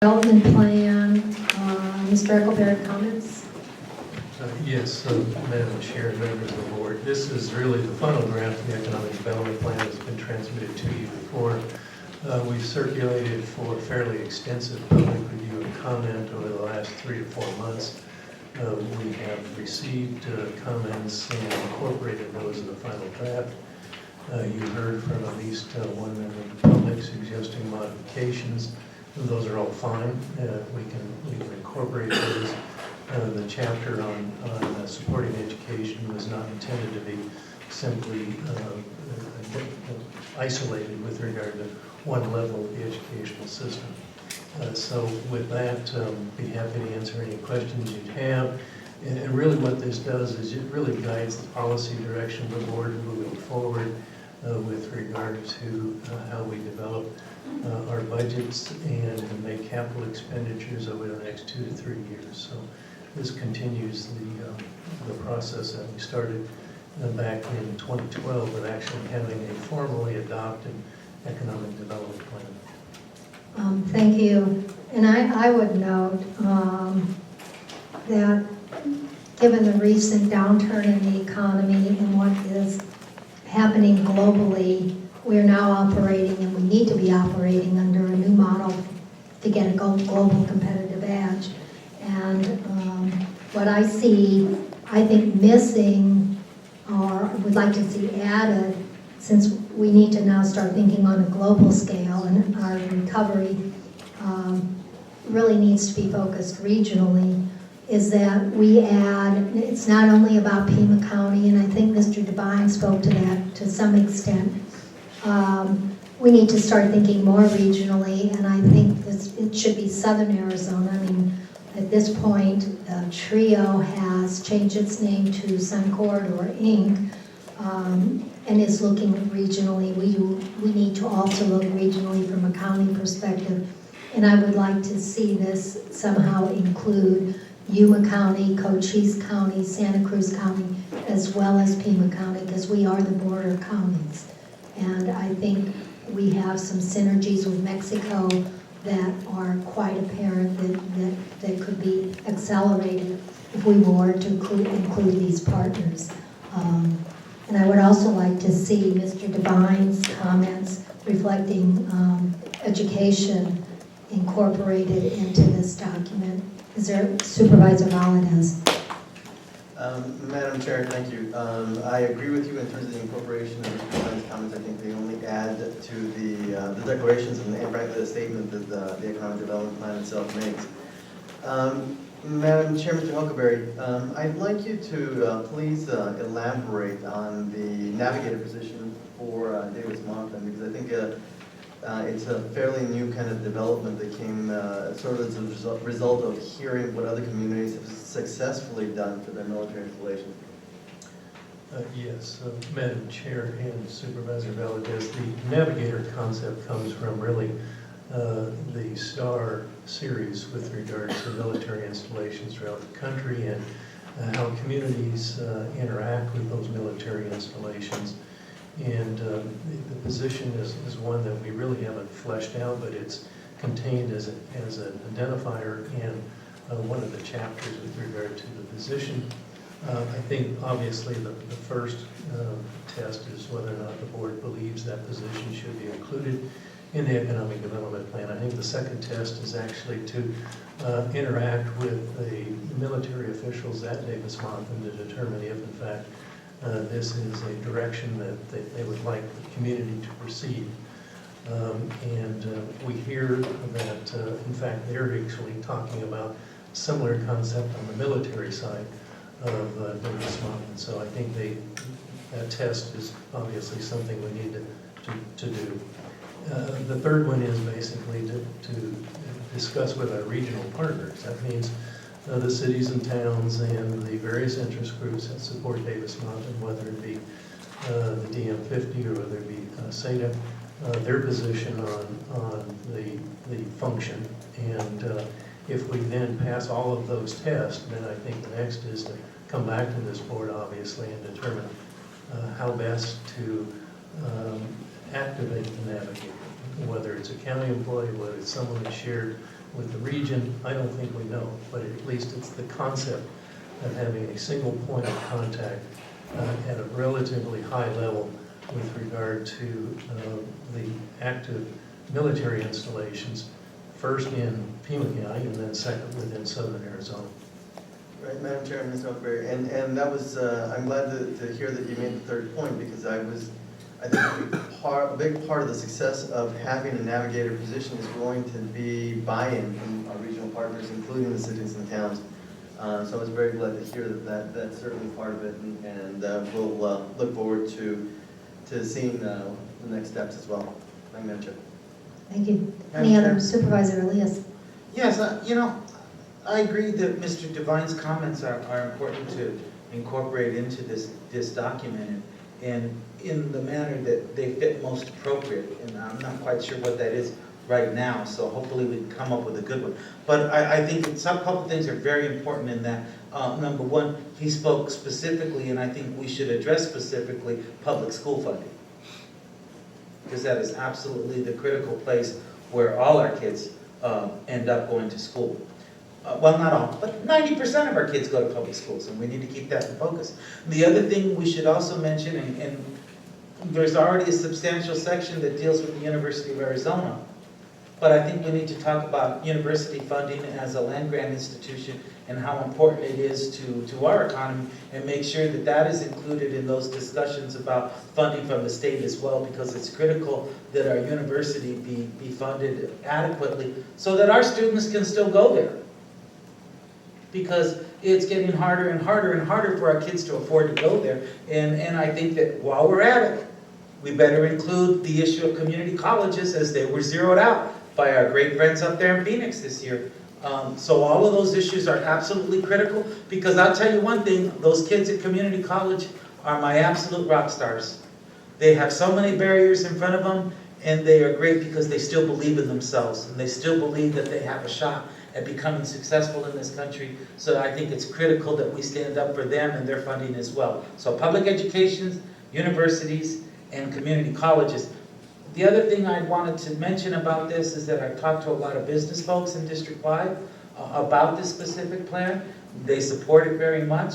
Development plan, Mr. Eccleberry, comments? Yes, Madam Chair, members of the board, this is really the final draft of the economic development plan that's been transmitted to you before. We've circulated for fairly extensive public review and comment over the last 3 to 4 months. We have received comments and incorporated those in the final draft. You heard from at least one member of the public suggesting modifications. Those are all fine. We can incorporate those. The chapter on supporting education was not intended to be simply isolated with regard to one level of the educational system. So with that, be happy to answer any questions you'd have. And really what this does is it really guides the policy direction of the board moving forward with regard to how we develop our budgets and make capital expenditures over the next 2 to 3 years. So this continues the process that we started back in 2012 with actually having a formally adopted economic development plan. Thank you. And I would note that given the recent downturn in the economy and what is happening globally, we're now operating, and we need to be operating under a new model to get a global competitive edge. And what I see, I think missing, or would like to see added, since we need to now start thinking on a global scale, and our recovery really needs to be focused regionally, is that we add, it's not only about Pima County, and I think Mr. Devine spoke to that to some extent. We need to start thinking more regionally, and I think it should be Southern Arizona. I mean, at this point, TRIO has changed its name to Sun Corridor, Inc., and is looking regionally. We need to also look regionally from a county perspective, and I would like to see this somehow include Yuma County, Cochise County, Santa Cruz County, as well as Pima County, because we are the border counties. And I think we have some synergies with Mexico that are quite apparent that could be accelerated if we were to include these partners. And I would also like to see Mr. Devine's comments reflecting education incorporated into this document. Is there Supervisor Valadez? Madam Chair, thank you. I agree with you in terms of the incorporation of Mr. Devine's comments. I think they only add to the declarations and frankly the statement that the economic development plan itself makes. Madam Chair, Mr. Huckleberry, I'd like you to please elaborate on the navigator position for Davis-Monthan, because I think it's a fairly new kind of development that came sort of as a result of hearing what other communities have successfully done for their military installations. Yes, Madam Chair and Supervisor Valadez, the navigator concept comes from really the STAR series with regard to military installations throughout the country and how communities interact with those military installations. And the position is one that we really haven't fleshed out, but it's contained as an identifier in one of the chapters with regard to the position. I think obviously the first test is whether or not the board believes that position should be included in the economic development plan. I think the second test is actually to interact with the military officials at Davis-Monthan to determine if in fact this is a direction that they would like the community to proceed. We hear that, in fact, they're actually talking about similar concept on the military side of Davis-Monthan. So I think that test is obviously something we need to do. The third one is basically to discuss with our regional partners. That means the cities and towns and the various interest groups that support Davis-Monthan, whether it be the DM50 or whether it be SATA, their position on the function. And if we then pass all of those tests, then I think the next is to come back to this board, obviously, and determine how best to activate the navigator, whether it's a county employee, whether it's someone that's shared With the region, I don't think we know, but at least it's the concept of having a single point of contact at a relatively high level with regard to the active military installations, first in Pima County and then second within southern Arizona. Right, Madam Chair, Mr. Huckleberry, and that was, I'm glad to hear that you made the third point, because I think a big part of the success of having a navigator position is going to be buy-in from our regional partners, including the cities and towns. So I was very glad to hear that's certainly part of it, and we'll look forward to seeing the next steps as well. Thank you, Madam Chair. Thank you. Any other? Supervisor Elias? Yes, I agree that Mr. Devine's comments are important to incorporate into this document and in the manner that they fit most appropriate. And I'm not quite sure what that is right now, so hopefully we can come up with a good one. But I think a couple of things are very important in that. Number one, he spoke specifically, and I think we should address specifically public school funding, because that is absolutely the critical place where all our kids end up going to school. Well, not all, but 90% of our kids go to public schools, and we need to keep that in focus. The other thing we should also mention, and there's already a substantial section that deals with the University of Arizona, but I think we need to talk about university funding as a land-grant institution and how important it is to our economy, and make sure that that is included in those discussions about funding from the state as well, because it's critical that our university be funded adequately so that our students can still go there. Because it's getting harder and harder and harder for our kids to afford to go there. And I think that while we're at it, we better include the issue of community colleges, as they were zeroed out by our great friends up there in Phoenix this year. So all of those issues are absolutely critical, because I'll tell you one thing, those kids at community college are my absolute rock stars. They have so many barriers in front of them, and they are great because they still believe in themselves, and they still believe that they have a shot at becoming successful in this country. So I think it's critical that we stand up for them and their funding as well. So public education, universities, and community colleges. The other thing I wanted to mention about this is that I've talked to a lot of business folks in District 5 about this specific plan. They support it very much.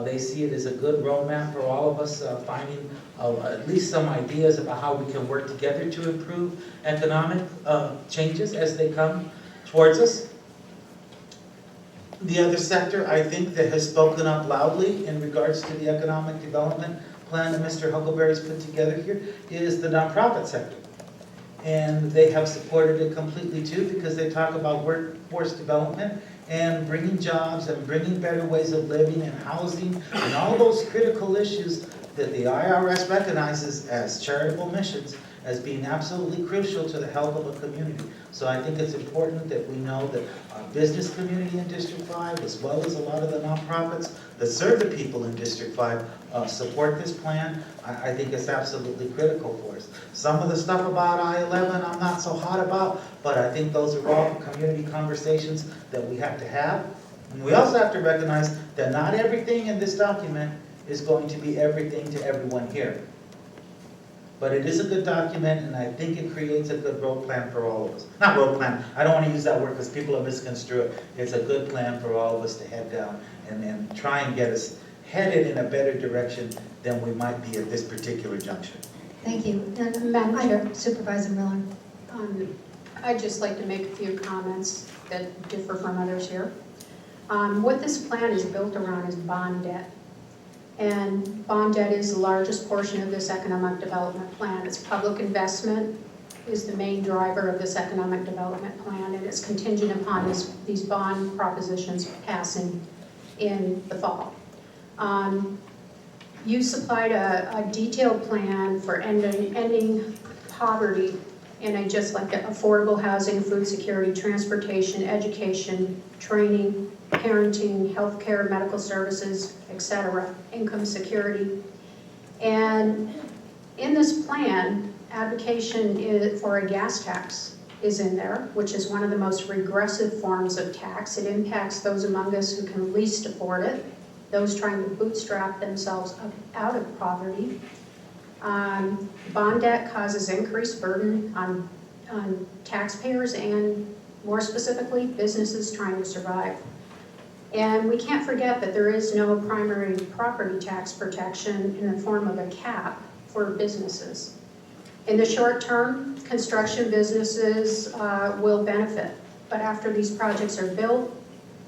They see it as a good roadmap for all of us, finding at least some ideas about how we can work together to improve economic changes as they come towards us. The other sector, I think, that has spoken up loudly in regards to the economic development plan that Mr. Huckleberry's put together here is the nonprofit sector. And they have supported it completely too, because they talk about workforce development and bringing jobs and bringing better ways of living and housing and all those critical issues that the IRS recognizes as charitable missions as being absolutely crucial to the health of a community. So I think it's important that we know that our business community in District 5, as well as a lot of the nonprofits that serve the people in District 5, support this plan. I think it's absolutely critical for us. Some of the stuff about I-11 I'm not so hot about, but I think those are all community conversations that we have to have. And we also have to recognize that not everything in this document is going to be everything to everyone here. But it is a good document, and I think it creates a good road plan for all of us. Not road plan, I don't want to use that word because people will misconstrue it. It's a good plan for all of us to head down and try and get us headed in a better direction than we might be at this particular juncture. Thank you. And Madam Chair. Supervisor Miller. I'd just like to make a few comments that differ from others here. What this plan is built around is bond debt. And bond debt is the largest portion of this economic development plan. It's public investment is the main driver of this economic development plan, and it's contingent upon these bond propositions passing in the fall. You supplied a detailed plan for ending poverty, and I just like that: affordable housing, food security, transportation, education, training, parenting, healthcare, medical services, etc., income security. And in this plan, advocation for a gas tax is in there, which is one of the most regressive forms of tax. It impacts those among us who can least afford it, those trying to bootstrap themselves out of poverty. Bond debt causes increased burden on taxpayers and more specifically, businesses trying to survive. And we can't forget that there is no primary property tax protection in the form of a cap for businesses. In the short term, construction businesses will benefit, but after these projects are built,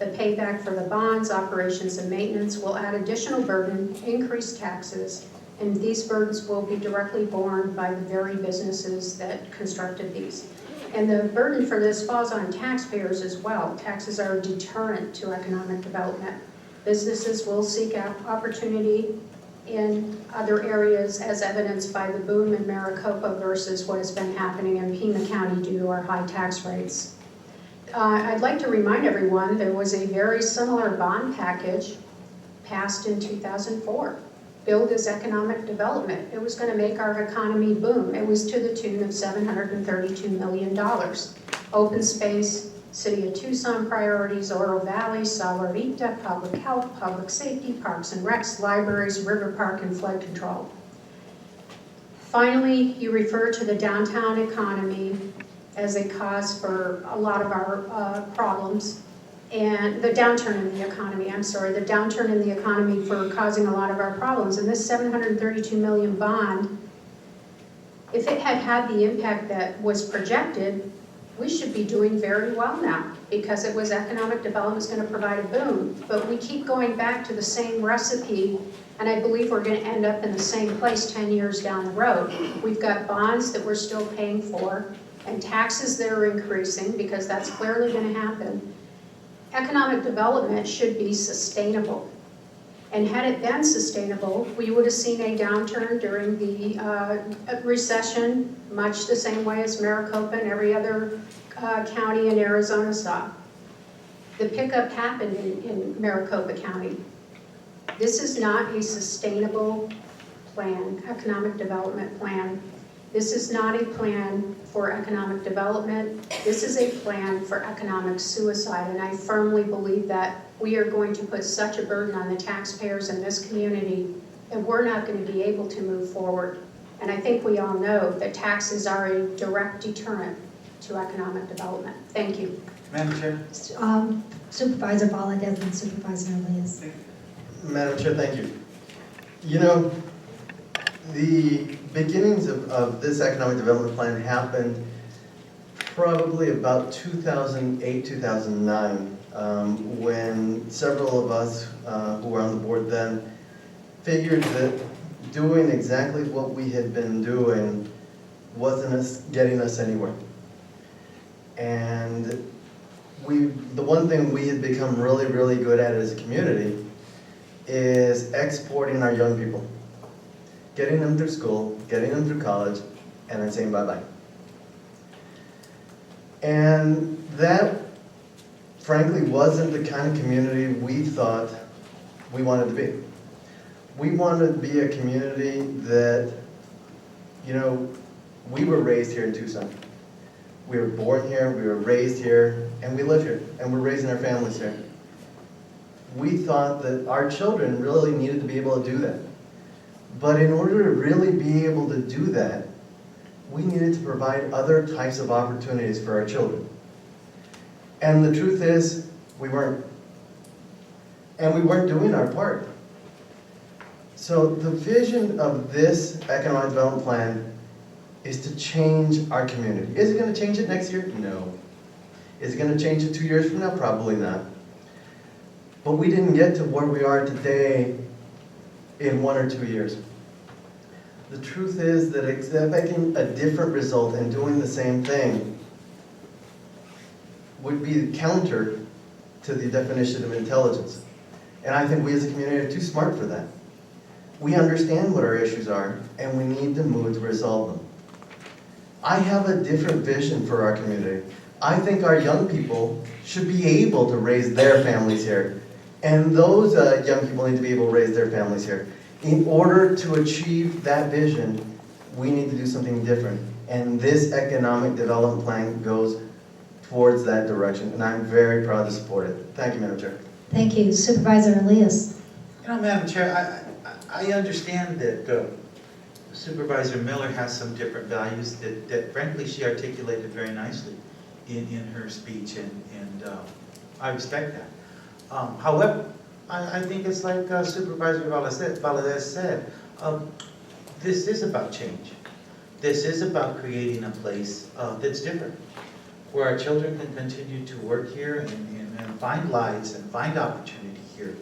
the payback for the bonds, operations, and maintenance will add additional burden, increase taxes, and these burdens will be directly borne by the very businesses that constructed these. And the burden for this falls on taxpayers as well. Taxes are a deterrent to economic development. Businesses will seek out opportunity in other areas, as evidenced by the boom in Maricopa versus what has been happening in Pima County due to our high tax rates. I'd like to remind everyone there was a very similar bond package passed in 2004, billed as economic development. It was going to make our economy boom. It was to the tune of $732 million. Open space, City of Tucson priorities, Oro Valley, Sahuarita, public health, public safety, parks and recs, libraries, river park, and flood control. Finally, you refer to the downtown economy as a cause for a lot of our problems, and the downturn in the economy, the downturn in the economy for causing a lot of our problems. And this 732 million bond, if it had had the impact that was projected, we should be doing very well now, because it was economic development is going to provide a boom. But we keep going back to the same recipe, and I believe we're going to end up in the same place 10 years down the road. We've got bonds that we're still paying for, and taxes that are increasing, because that's clearly going to happen. Economic development should be sustainable. And had it been sustainable, we would have seen a downturn during the recession, much the same way as Maricopa and every other county in Arizona saw. The pickup happened in Maricopa County. This is not a sustainable plan, economic development plan. This is not a plan for economic development. This is a plan for economic suicide, and I firmly believe that we are going to put such a burden on the taxpayers in this community that we're not going to be able to move forward. And I think we all know that taxes are a direct deterrent to economic development. Thank you. Madam Chair? Supervisor Valdez and Supervisor Elias. Madam Chair, thank you. You know, the beginnings of this economic development plan happened probably about 2008, 2009, when several of us who were on the board then figured that doing exactly what we had been doing wasn't getting us anywhere. And the one thing we had become really, really good at as a community is exporting our young people. Getting them through school, getting them through college, and then saying bye-bye. And that, frankly, wasn't the kind of community we thought we wanted to be. We wanted to be a community that, you know, we were raised here in Tucson. We were born here, we were raised here, and we live here, and we're raising our families here. We thought that our children really needed to be able to do that. But in order to really be able to do that, we needed to provide other types of opportunities for our children. And the truth is, we weren't. And we weren't doing our part. So the vision of this economic development plan is to change our community. Is it going to change it next year? No. Is it going to change it 2 years from now? Probably not. But we didn't get to where we are today in 1 or 2 years. The truth is that expecting a different result and doing the same thing would be counter to the definition of intelligence. And I think we as a community are too smart for that. We understand what our issues are, and we need to move to resolve them. I have a different vision for our community. I think our young people should be able to raise their families here. And those young people need to be able to raise their families here. In order to achieve that vision, we need to do something different. And this economic development plan goes towards that direction, and I'm very proud to support it. Thank you, Madam Chair. Thank you. Supervisor Elias. You know, Madam Chair, I understand that Supervisor Miller has some different values that frankly she articulated very nicely. in her speech, and I respect that. However, I think it's like Supervisor Valadez said, this is about change. This is about creating a place that's different, where our children can continue to work here and find lives and find opportunity here.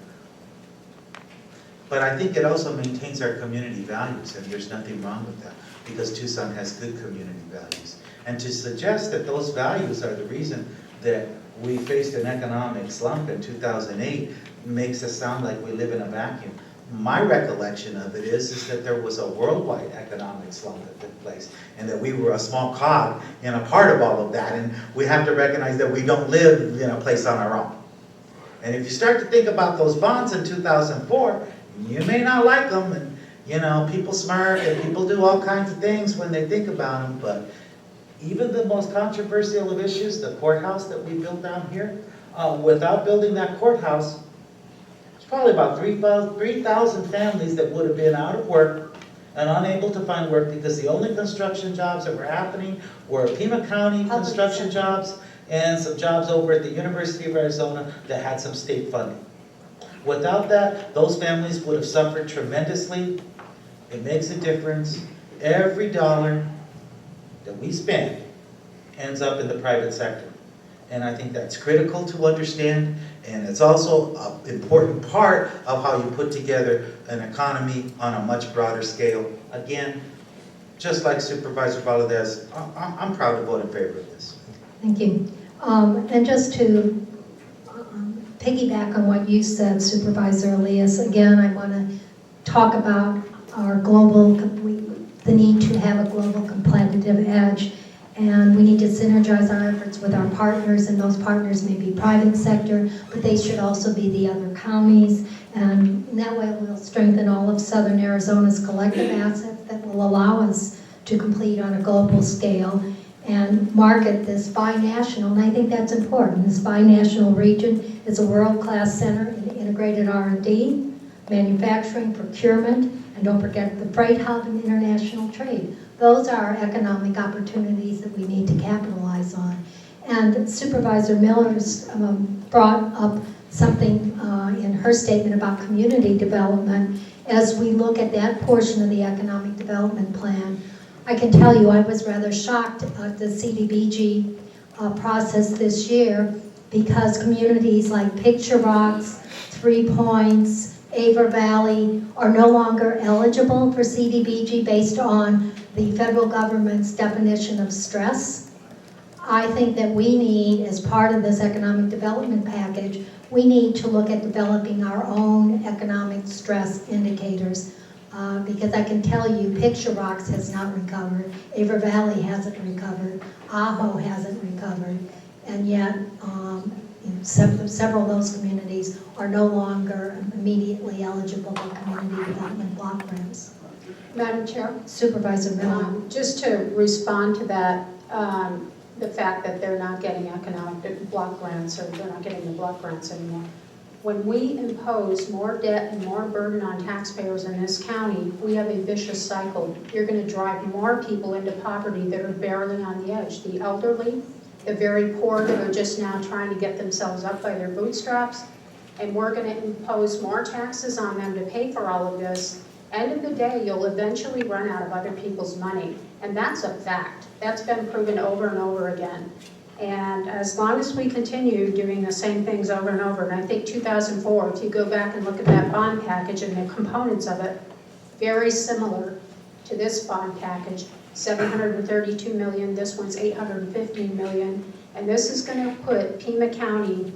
But I think it also maintains our community values, and there's nothing wrong with that, because Tucson has good community values. And to suggest that those values are the reason that we faced an economic slump in 2008 makes us sound like we live in a vacuum. My recollection of it is that there was a worldwide economic slump that took place, and that we were a small cog in a part of all of that, and we have to recognize that we don't live in a place on our own. And if you start to think about those bonds in 2004, you may not like them, and you know, people smirk and people do all kinds of things when they think about them, but even the most controversial of issues, the courthouse that we built down here, without building that courthouse, it's probably about 3,000 families that would have been out of work and unable to find work, because the only construction jobs that were happening were Pima County construction jobs and some jobs over at the University of Arizona that had some state funding. Without that, those families would have suffered tremendously. It makes a difference. Every dollar that we spend ends up in the private sector. And I think that's critical to understand, and it's also an important part of how you put together an economy on a much broader scale. Again, just like Supervisor Valadez, I'm proud to vote in favor of this. Thank you. And just to piggyback on what you said, Supervisor Elias, again, I want to talk about our the need to have a global competitive edge, and we need to synergize our efforts with our partners, and those partners may be private sector, but they should also be the other counties, and that way we'll strengthen all of Southern Arizona's collective assets that will allow us to compete on a global scale and market this binational, and I think that's important. This binational region is a world-class center in integrated R&D, manufacturing, procurement, and don't forget the freight hub and international trade. Those are economic opportunities that we need to capitalize on. And Supervisor Miller's brought up something in her statement about community development. As we look at that portion of the economic development plan, I can tell you I was rather shocked at the CDBG process this year, because communities like Picture Rocks, 3 Points, Avon Valley are no longer eligible for CDBG based on the federal government's definition of stress. I think that we need, as part of this economic development package, we need to look at developing our own economic stress indicators. Because I can tell you, Picture Rocks has not recovered, Avon Valley hasn't recovered, Ajo hasn't recovered, and yet several of those communities are no longer immediately eligible for community development block grants. Madam Chair? Supervisor Miller. Just to respond to that, the fact that they're not getting economic block grants, or they're not getting the block grants anymore. When we impose more debt and more burden on taxpayers in this county, we have a vicious cycle. You're going to drive more people into poverty that are barely on the edge. The elderly, the very poor that are just now trying to get themselves up by their bootstraps, and we're going to impose more taxes on them to pay for all of this. End of the day, you'll eventually run out of other people's money, and that's a fact. That's been proven over and over again. And as long as we continue doing the same things over and over, and I think 2004, if you go back and look at that bond package and the components of it, very similar to this bond package, 732 million, this one's 815 million, and this is going to put Pima County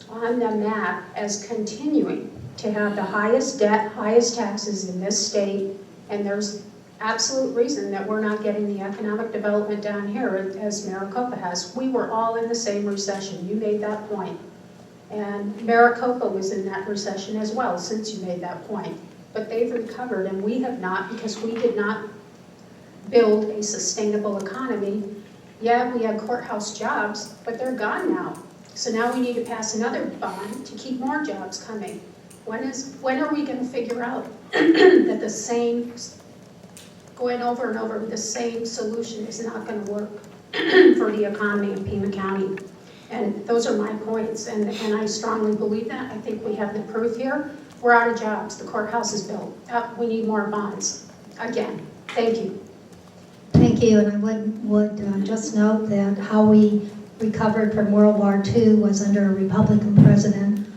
on the map as continuing to have the highest debt, highest taxes in this state, and there's absolute reason that we're not getting the economic development down here as Maricopa has. We were all in the same recession. You made that point. And Maricopa was in that recession as well, since you made that point. But they've recovered, and we have not, because we did not build a sustainable economy. Yeah, we had courthouse jobs, but they're gone now. So now we need to pass another bond to keep more jobs coming. When are we going to figure out that the same, going over and over with the same solution is not going to work? for the economy of Pima County. And those are my points, and I strongly believe that. I think we have the proof here. We're out of jobs. The courthouse is built. We need more bonds. Again, thank you. Thank you, and I would just note that how we recovered from World War II was under a Republican president,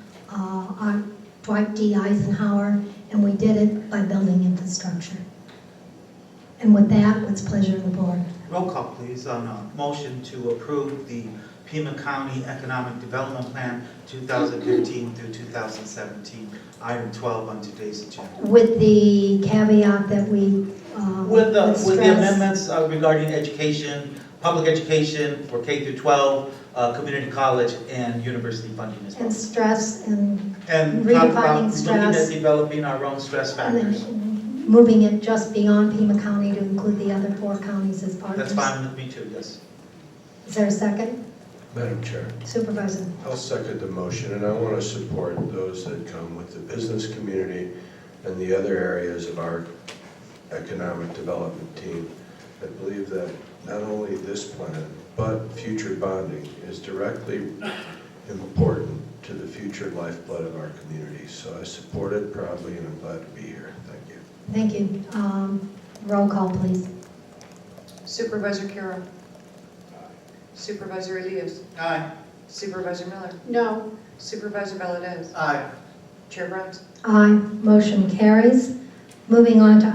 Dwight D. Eisenhower, and we did it by building infrastructure. And with that, what's pleasure of the board? Roll call, please, on a motion to approve the Pima County Economic Development Plan 2015 through 2017, item 12 on today's agenda. With the caveat that we With the stress- amendments regarding education, public education for K through 12, community college, and university funding as well. and stress and And talk about redefining looking stress. at developing our own stress and factors. then moving it just beyond Pima County to include the other 4 counties as partners. That's fine with me too, yes. Is there a second? Madam Chair, Supervisor? I'll second the motion, and I want to support those that come with the business community and the other areas of our economic development team. I believe that not only this plan, but future bonding is directly important to the future lifeblood of our community. So I support it proudly, and I'm glad to be here. Thank you. Thank you. Roll call, please. Supervisor Carroll. Supervisor Elias. Aye. Supervisor Miller. No. Supervisor Valadez. Aye. Chair Bruns. Aye. Motion carries. Moving on to